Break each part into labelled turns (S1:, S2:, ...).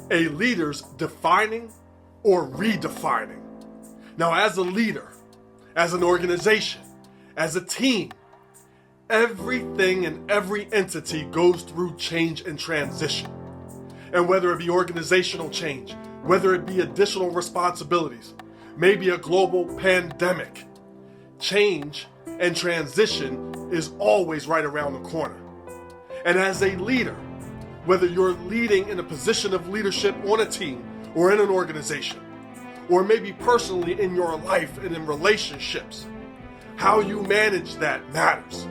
S1: A leader's defining or redefining. Now, as a leader, as an organization, as a team, everything and every entity goes through change and transition. And whether it be organizational change, whether it be additional responsibilities, maybe a global pandemic, change and transition is always right around the corner. And as a leader, whether you're leading in a position of leadership on a team or in an organization, or maybe personally in your life and in relationships, how you manage that matters.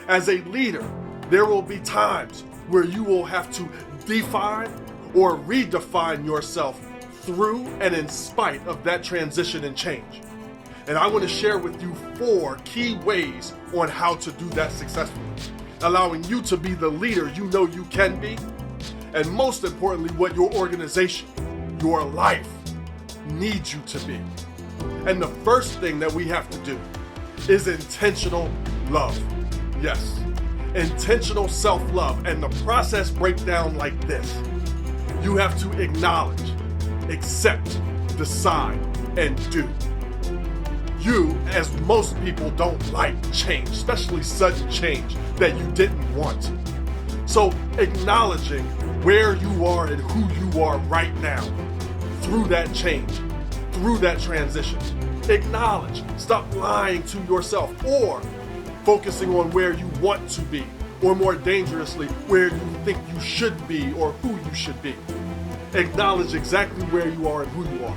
S1: As a leader, there will be times where you will have to define or redefine yourself through and in spite of that transition and change. And I want to share with you 4 key ways on how to do that successfully, allowing you to be the leader you know you can be, and most importantly, what your organization, your life, needs you to be. And the first thing that we have to do is intentional love. Yes, intentional self-love. And the process breaks down like this. You have to acknowledge, accept, decide, and do. You, as most people, don't like change, especially sudden change that you didn't want. So acknowledging where you are and who you are right now through that change, through that transition. Acknowledge, stop lying to yourself or focusing on where you want to be, or more dangerously, where you think you should be or who you should be. Acknowledge exactly where you are and who you are.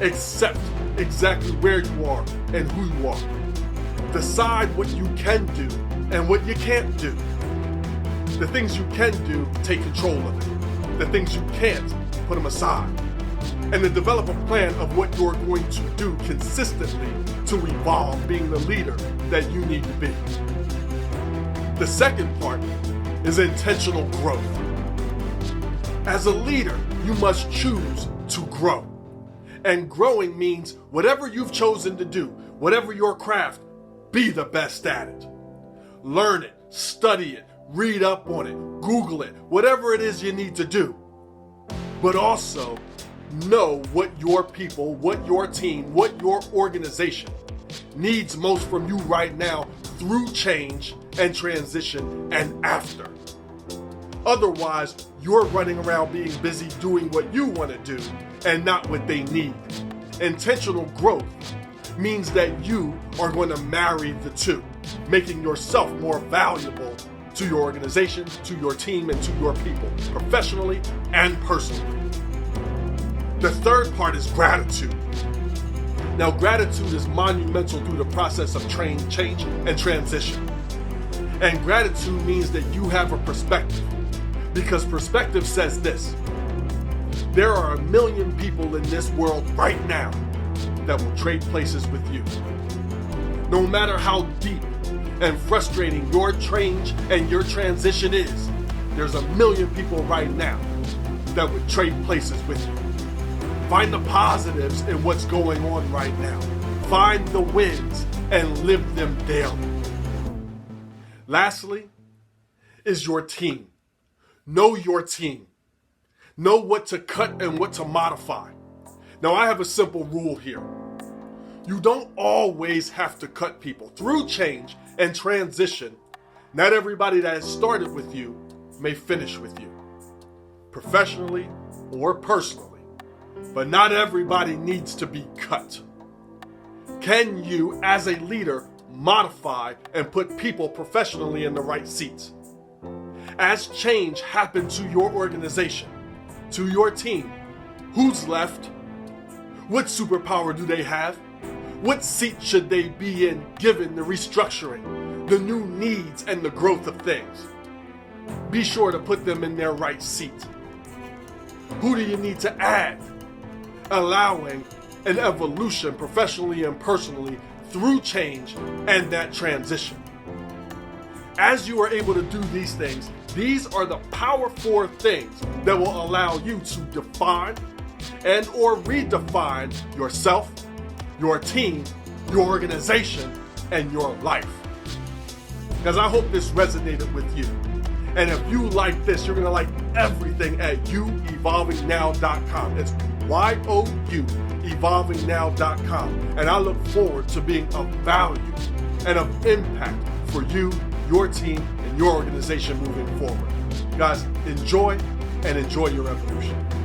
S1: Accept exactly where you are and who you are. Decide what you can do and what you can't do. The things you can do, take control of it. The things you can't, put them aside. And then develop a plan of what you're going to do consistently to evolve being the leader that you need to be. The second part is intentional growth. As a leader, you must choose to grow. And growing means whatever you've chosen to do, whatever your craft, be the best at it. Learn it, study it, read up on it, Google it, whatever it is you need to do. But also know what your people, what your team, what your organization needs most from you right now through change and transition and after. Otherwise, you're running around being busy doing what you want to do and not what they need. Intentional growth means that you are going to marry the two, making yourself more valuable to your organization, to your team, and to your people, professionally and personally. The third part is gratitude. Now, gratitude is monumental through the process of change and transition. And gratitude means that you have a perspective, because perspective says this: there are 1 million people in this world right now that will trade places with you. No matter how deep and frustrating your change and your transition is, there's 1 million people right now that would trade places with you. Find the positives in what's going on right now. Find the wins and live them daily. Lastly, is your team. Know your team. Know what to cut and what to modify. Now, I have a simple rule here. You don't always have to cut people. Through change and transition, not everybody that has started with you may finish with you, professionally or personally. But not everybody needs to be cut. Can you, as a leader, modify and put people professionally in the right seats? As change happened to your organization, to your team, who's left? What superpower do they have? What seat should they be in given the restructuring, the new needs, and the growth of things? Be sure to put them in their right seat. Who do you need to add? Allowing an evolution professionally and personally through change and that transition. As you are able to do these things, these are the Power 4 things that will allow you to define and or redefine yourself, your team, your organization, and your life. Because I hope this resonated with you. And if you like this, you're going to like everything at youevolvingnow.com. It's YOU evolvingnow.com. And I look forward to being of value and of impact for you, your team, and your organization moving forward. Guys, enjoy your evolution.